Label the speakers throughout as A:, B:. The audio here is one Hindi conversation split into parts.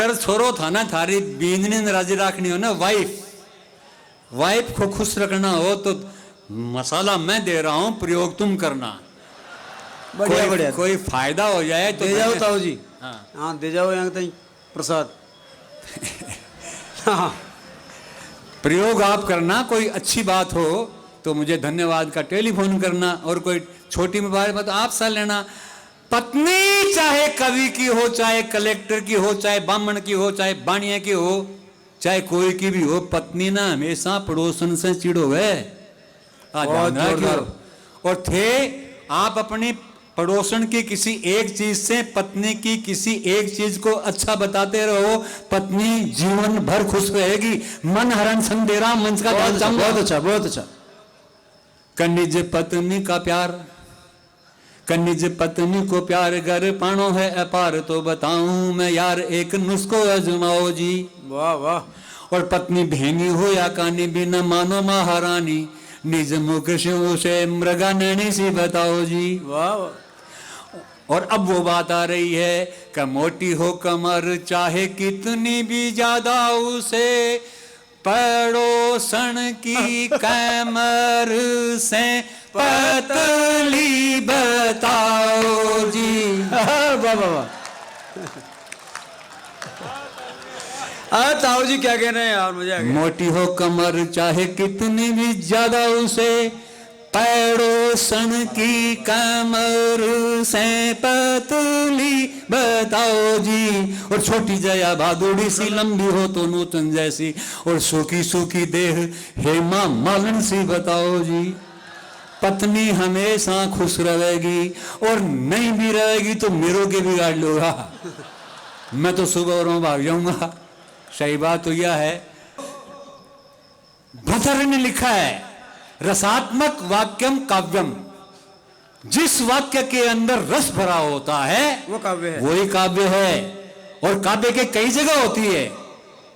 A: अगर छोरो था ना थारी बींदनी ने राजी रखनी हो ना, वाइफ को खुश रखना हो तो मसाला मैं दे रहा हूं, प्रयोग तुम करना।
B: बढ़िया बढ़िया,
A: कोई फायदा हो जाए तो
B: दे जाओ ताऊ जी।
A: हाँ
B: हाँ दे जाओ यहाँ तक प्रसाद। हाँ
A: प्रयोग आप करना, कोई अच्छी बात हो तो मुझे धन्यवाद का टेलीफोन करना, और कोई छोटी बात तो आप सह लेना। पत्नी चाहे कवि की हो, चाहे कलेक्टर की हो, चाहे ब्राह्मण की हो, चाहे बाणिया की हो, चाहे कोई की भी हो, पत्नी ना हमेशा पड़ोसन से चिड़ो है। और थे आप अपनी पड़ोसन की किसी एक चीज से पत्नी की किसी एक चीज को अच्छा बताते रहो, पत्नी जीवन भर खुश रहेगी। मन हरण संदेरा मंच का
B: बहुत अच्छा बहुत अच्छा।
A: कनिज पत्नी का प्यार, कनिज पत्नी को प्यार गर पानो है अपार, तो बताऊं मैं यार एक नुस्खो आजमाओ जी।
B: वाह वाह।
A: और पत्नी भेंगी हो या कानी भी न मानो महारानी, निज मुख से मृगा नैनी सी बताओ जी।
B: वाह।
A: और अब वो बात आ रही है कि मोटी हो कमर चाहे कितनी भी ज्यादा, उसे पड़ोसन की कमर से पतली बताओ जी।
B: वाह वाह। ताऊ जी क्या कह रहे हैं यार, मुझे
A: मोटी हो कमर चाहे कितनी भी ज्यादा, उसे पड़ोसन की कमर से पतली बताओ जी। और छोटी जया भादुड़ी सी लंबी हो तो नूतन जैसी, और सूखी सूखी देह हेमा मालिनी सी बताओ जी। पत्नी हमेशा खुश रहेगी, और नहीं भी रहेगी तो मेरो के बिगाड़ लूंगा मैं, तो सुबह और भाग जाऊंगा। सही बात तो यह है, भटर ने लिखा है रसात्मक वाक्यम काव्यम, जिस वाक्य के अंदर रस भरा होता है
B: वो काव्य है,
A: वही काव्य है। और काव्य के कई जगह होती है,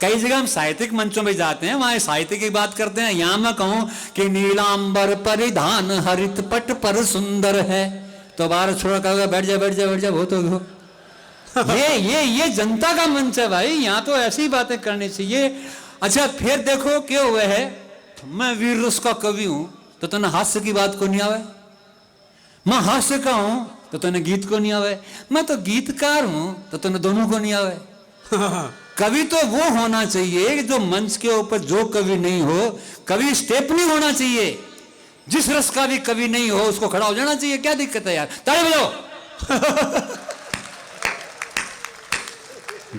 A: कई जगह हम साहित्यिक मंचों में जाते हैं, वहां साहित्य की बात करते हैं। यहां मैं कहूं कि नीलांबर परिधान हरित पट पर सुंदर है, तो बाहर छोड़ा कहोगे बैठ जा बैठ जा बैठ जा, बहुत हो ये जनता का मंच है भाई, यहां तो ऐसी बातें करनी चाहिए। अच्छा फिर देखो क्या हुआ है, मैं वीर रस का कवि हूं तो तने हास्य की बात को नहीं आवे, मैं हास्य का हूं तो तने गीत को नहीं आवे, मैं तो गीतकार हूं तो तने दोनों को नहीं आवे। कवि तो वो होना चाहिए जो मंच के ऊपर जो कवि नहीं हो, कवि स्टेप नहीं होना चाहिए। जिस रस का भी कवि नहीं हो उसको खड़ा हो जाना चाहिए, क्या दिक्कत है यार, ताली बजाओ।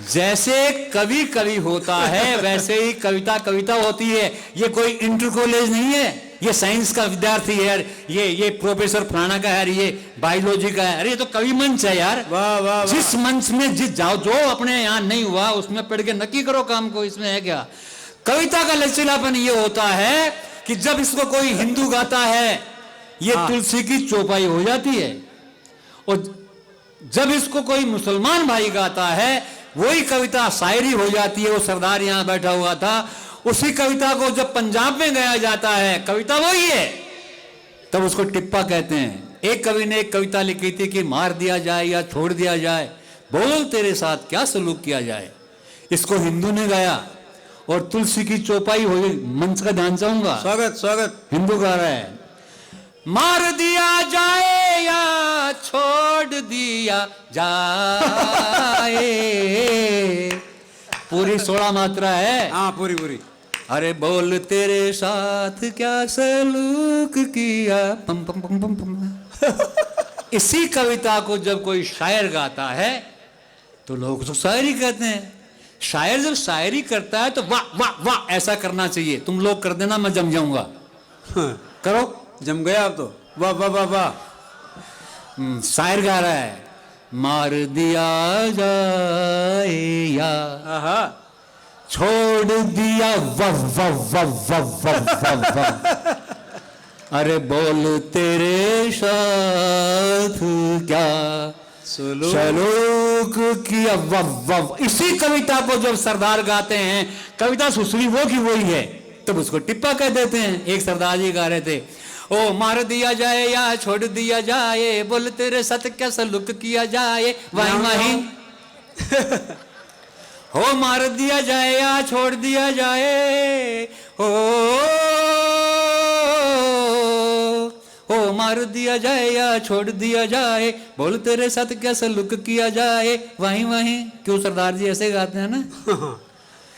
A: जैसे कवि कवि होता है वैसे ही कविता कविता होती है। ये कोई इंटर कॉलेज नहीं है, ये साइंस का विद्यार्थी है यार, ये प्रोफेसर फलाना का है, ये बायोलॉजी का है, अरे ये तो कवि मंच है यार।
B: वाह वाह।
A: जिस मंच में जिस जाओ, जो अपने यहाँ नहीं हुआ उसमें पढ़ के नक्की करो काम को, इसमें है क्या। कविता का लचीलापन ये होता है कि जब इसको कोई हिंदू गाता है ये तुलसी की चौपाई हो जाती है, और जब इसको कोई मुसलमान भाई गाता है वही कविता शायरी हो जाती है। वो सरदार यहां बैठा हुआ था, उसी कविता को जब पंजाब में गाया जाता है कविता वही है, तब उसको टिप्पा कहते हैं। एक कवि ने एक कविता लिखी थी कि मार दिया जाए या छोड़ दिया जाए, बोल तेरे साथ क्या सलूक किया जाए, इसको हिंदू ने गाया। और तुलसी की चौपाई हो गई, मंच का ध्यान चाहूंगा, स्वागत स्वागत, हिंदू गा रहा है। मार दिया जाए या छोड़ दिया जाए, पूरी 16 मात्रा है।
B: हाँ पूरी पूरी।
A: अरे बोल तेरे साथ क्या सलूक किया, पम पम पम पम पम। इसी कविता को जब कोई शायर गाता है तो लोग तो शायरी कहते हैं। शायर जब शायरी करता है तो वाह वाह वाह ऐसा करना चाहिए। तुम लोग कर देना, मैं जम जाऊंगा। करो,
B: जम गया आप तो, वाह वाह वाह वाह।
A: शायर गा रहा है, मार दिया जाए या छोड़ दिया वह वह वह वह वह वह। अरे बोल तेरे साथ क्या सलूक किया वह वह। इसी कविता को जब सरदार गाते हैं, कविता सुसरी वो की वही है, तब उसको टिप्पा कह देते हैं। एक सरदार जी गा रहे थे, ओ मार दिया जाए या छोड़ दिया जाए, बोल तेरे साथ क्या सलूक किया जाए, वाही वाही। हो मार दिया जाए या छोड़ दिया जाए, हो मार दिया जाए या छोड़ दिया जाए, बोल तेरे साथ क्या सलूक किया जाए, वहीं वहीं। क्यों सरदार जी ऐसे गाते हैं ना।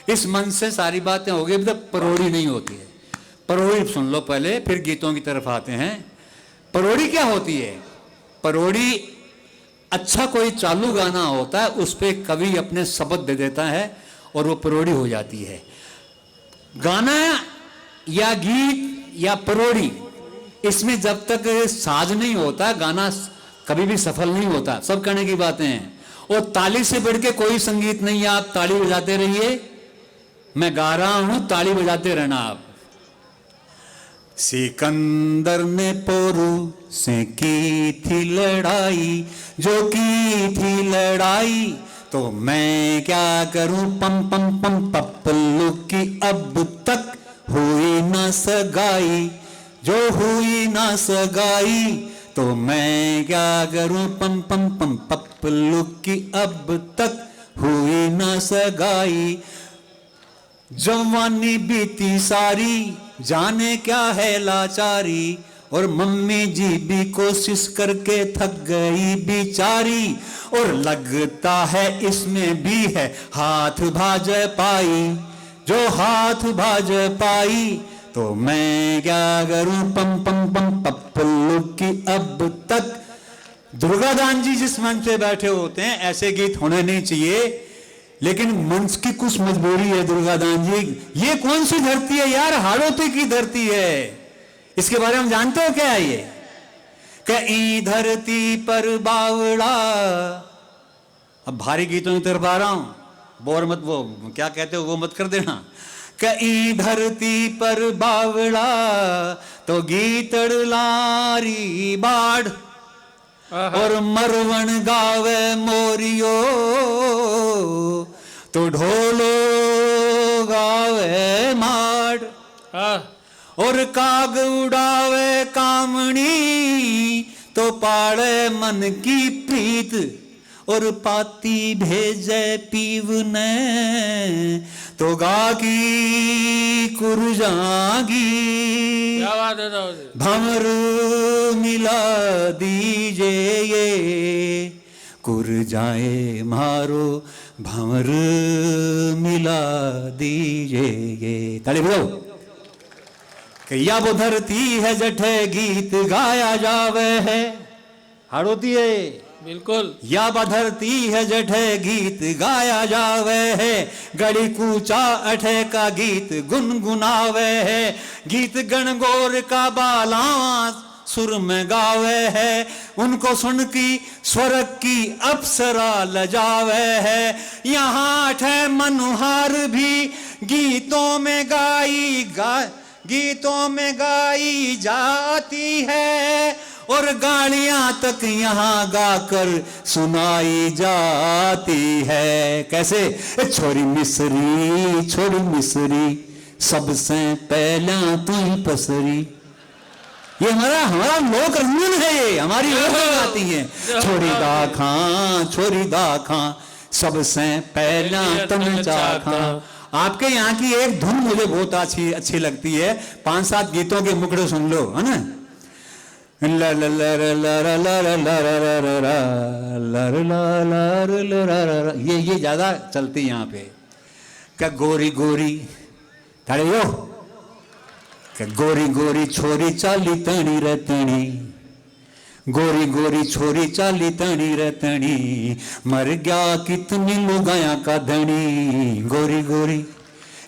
A: इस मन से सारी बातें हो गई, अब तक परोड़ी नहीं होती है। परोड़ी सुन लो पहले, फिर गीतों की तरफ आते हैं। परोड़ी क्या होती है? परोड़ी अच्छा कोई चालू गाना होता है, उस पे कवि अपने शब्द दे देता है और वो परोड़ी हो जाती है। गाना या गीत या परोड़ी, इसमें जब तक साज नहीं होता गाना कभी भी सफल नहीं होता। सब कहने की बातें हैं। और ताली से बढ़ के कोई संगीत नहीं है। आप ताली बजाते रहिए, मैं गा रहा हूं, ताली बजाते रहना आप। सिकंदर ने पोरू से की थी लड़ाई, जो की थी लड़ाई तो मैं क्या करूं, पम पम पम पप्पलू की अब तक हुई ना सगाई, जो हुई ना सगाई तो मैं क्या करूं, पम पम पम पप्पलू की अब तक हुई ना सगाई। जवानी बीती सारी, जाने क्या है लाचारी, और मम्मी जी भी कोशिश करके थक गई बेचारी, और लगता है इसमें भी है हाथ भाज पाई, जो हाथ भाज पाई तो मैं क्या करूं, पम पम पम पप्पलू की अब तक। दुर्गादान जी जिस मंच पे बैठे होते हैं, ऐसे गीत होने नहीं चाहिए, लेकिन मंच की कुछ मजबूरी है। दुर्गादान जी, ये कौन सी धरती है यार, हाड़ौती की धरती है। इसके बारे में जानते हो क्या है ये? कहीं धरती पर बावड़ा, अब भारी गीतों की तरफ आ रहा हूं, बोर मत, वो क्या कहते हो वो मत कर देना। कहीं धरती पर बावड़ा तो गीतड़ लारी बाढ़, और मरवण गावे मोरियो तो ढोलो गावे माड़, और काग उड़ावे कामणी तो पाड़े मन की प्रीत, और पाती भेजे पीवने तो गा की कुरजागी।
C: क्या बात है
A: भंवर मिला दीजे ये, कुरजाए मारो भंवर मिला दीजे ये। ताली बजाओ। या वो धरती है जठे गीत गाया जावे है, हाड़ौती है
C: बिल्कुल।
A: या बधरती है जठे गीत गाया जावे है, गड़ी कूचा अठे का गीत गुनगुनावे है, गीत गणगौर का बाला सुर में गावे है, उनको सुन की स्वर्ग की अप्सरा लजावे है। यहाँ अठे मनुहार भी गीतों में गीतों में गाई जाती है, और गालियां तक यहाँ गाकर सुनाई जाती है। कैसे? छोरी मिसरी सबसे पहला तू ही पसरी। ये हमारा लोक रंजन है, ये हमारी लोक गाती है। छोरी दाखा सबसे पहला तुम चाखा। आपके यहाँ की एक धुन मुझे बहुत अच्छी लगती है, 5-7 गीतों के मुखड़े सुन लो, है ना। ये ज्यादा चलती यहाँ पे। क्या गोरी गोरी थाड़े यो, क्या गोरी गोरी छोरी चाली तणी रतणी, गोरी गोरी छोरी चाली तणी रतणी, मर गया कितनी लुगाया का धनी। गोरी गोरी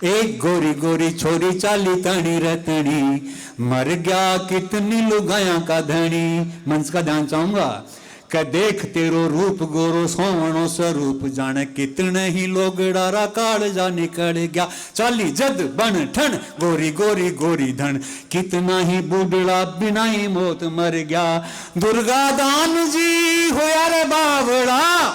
A: एक गोरी गोरी छोरी चाली तणी रतणी, मर गया कितनी लुगाया का धनी। मंच का ध्यान चाहूंगा कि देख तेरो रूप गोरो सोवणो स्वरूप, जाने कितने ही लोग डारा काल जा निकल गया। चाली जद बन ठन गोरी गोरी गोरी धन, कितना ही बूढ़ा बिना ही मौत मर गया। दुर्गा दान जी होया रे बावड़ा,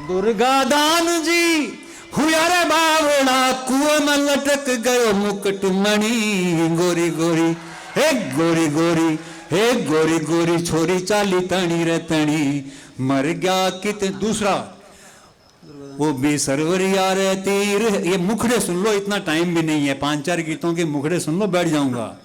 A: दुर्गा दान जी हुआ रे बावड़ा, कुएं में लटक गयो मुकुट मणि। गोरी गोरी हे गोरी गोरी हे गोरी गोरी छोरी चाली तणी रे तणी, मर गया कित। दूसरा वो बेसरवर यार तीर, ये मुखड़े सुन लो, इतना टाइम भी नहीं है, 5-4 गीतों के मुखड़े सुन लो, बैठ जाऊंगा।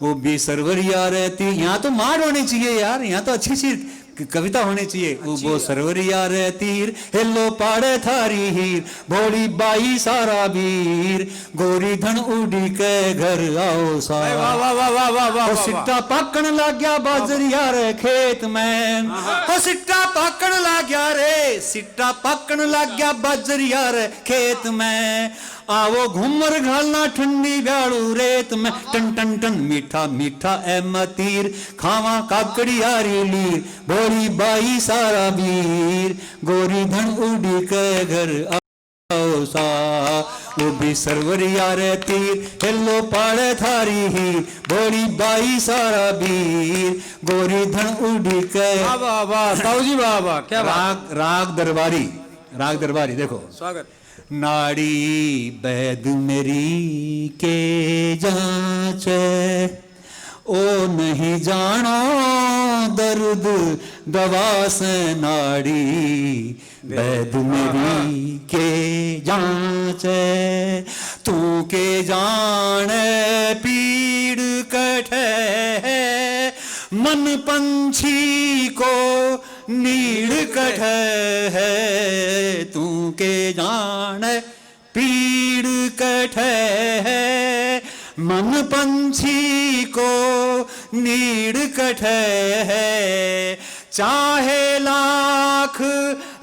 A: वो बेसरवर यार तीर, यहाँ तो मार होनी चाहिए यार, यहाँ तो अच्छी सी कविता होनी चाहिए। वो सरवर यार तीर, हेलो पाड़े थारी हीर, भोली बाई सारा वीर, गोरी धन उड़ी के घर आओ सा।
B: वाह वाह वाह वाह वाह वाह
A: ओ सिट्टा पाकण लग गया बाजरिया रे खेत में, ओ सिट्टा पाकण लग गया रे, सिट्टा पाकण लग गया बाजरिया रे खेत में, आवो घूमर घालना ठंडी ब्याड़ू रेत में, टन टन टन मीठा मीठा ए मतीर, खावा काकड़ी यारी लीर, भोली बाई सारा वीर, गोरी धन उड़ी के घर आओ सा। वो भी सरवर यार तीर, हेलो पाड़े थारी हीर, भोली बाई सारा वीर, गोरी धन उड़ी के।
B: वाह वाह वाह ताऊ जी वाह वाह, क्या बात।
A: राग दरबारी, राग दरबारी देखो।
B: स्वागत।
A: नाड़ी बैद मेरी के जांच, ओ नहीं जानो दर्द दवा से, नाड़ी बैद मेरी के जांच, तू के जाने पीड़ कठे, मन पंछी को नीड़ कठ है, तू के जान पीड़ कठ है, मन पंछी को नीड़ कठ है, चाहे लाख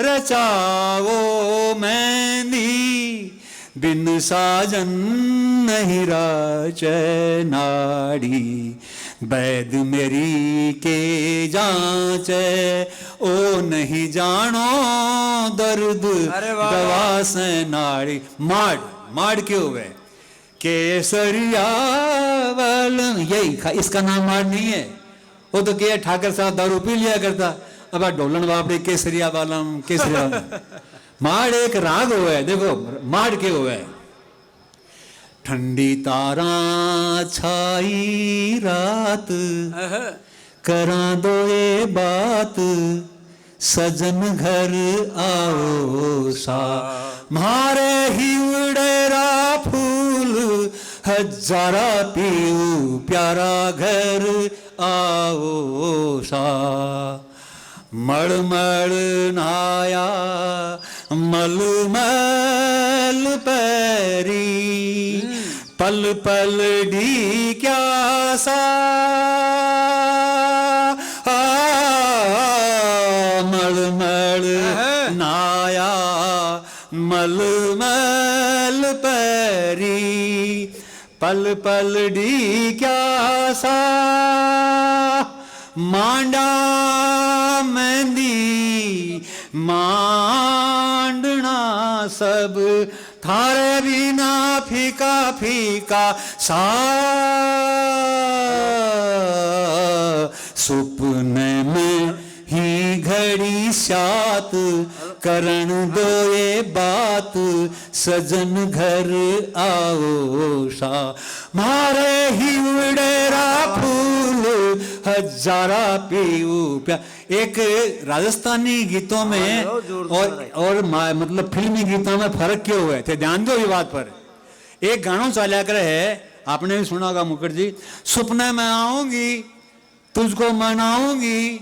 A: रचाओ मेहंदी, बिन साजन नहीं राचे, नाड़ी बैद मेरी के जांच, ओ नहीं जानो दर्द दवा से, नाड़ी। माड़, माड़ क्यों हुए? केसरिया वाल, यही इसका नाम माड़ नहीं है। वो तो क्या ठाकर साहब दारू पी लिया करता, अब ढोलन बापड़े केसरिया वालम केसरिया वालम। माड़ एक राग हुआ, देखो माड़ क्यों हुआ? ठंडी तारा छाई रात, करा दो ये बात, सजन घर आओ सा, मारे ही उड़ेरा फूल, हजारा पीऊ प्यारा घर आओ सा। मड़मड़ नाया मलमल पैरी, पल पल डी क्या सा, मलमल नाया मलमल पैरी, पल पल डी क्या सा, मांडा मेहंदी मांडना सब, थारे बिना फीका फीका सा, सुपने में ही घड़ी सात, करण दो ये बात, सजन घर आओ सा, मारे ही उड़ेरा फूल, हजारा पीऊ प्यार। एक राजस्थानी गीतों में और मतलब फिल्मी गीतों में फर्क क्यों हुए थे, ध्यान दो ये बात पर। एक गाना चला कर है, आपने भी सुना होगा मुखर्जी, सपने में आऊंगी तुझको मनाऊंगी,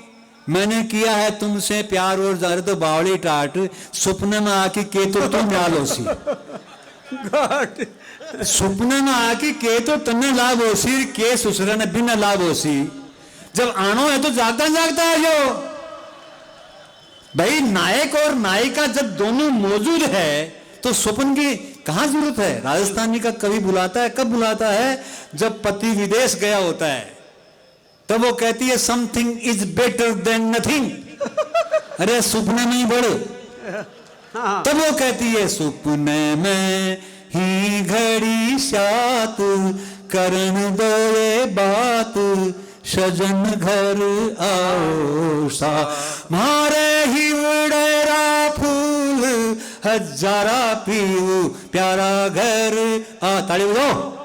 A: मैंने किया है तुमसे प्यार और ज़ाहिर तो बावली टाट, सपने में आके के तो तुम लालो सी, सपने में आके के तो तन्ने लाभ होसी, के ससुर ने बिना लाभ होसी, जब आनो है तो जागता जागता है जो भाई, नायक और नायिका जब दोनों मौजूद है तो स्वप्न की कहां जरूरत है। राजस्थानी का कवि बुलाता है, कब बुलाता है? जब पति विदेश गया होता है, तब वो कहती है something is better than nothing, अरे सपने में ही बढ़ो। तब वो कहती है सपने में ही घड़ी सात, करण दो ये बात, सजन घर आओ सा, मारे ही उड़ेरा फूल, हजारा पीऊ प्यारा घर आ। ताली बजाओ।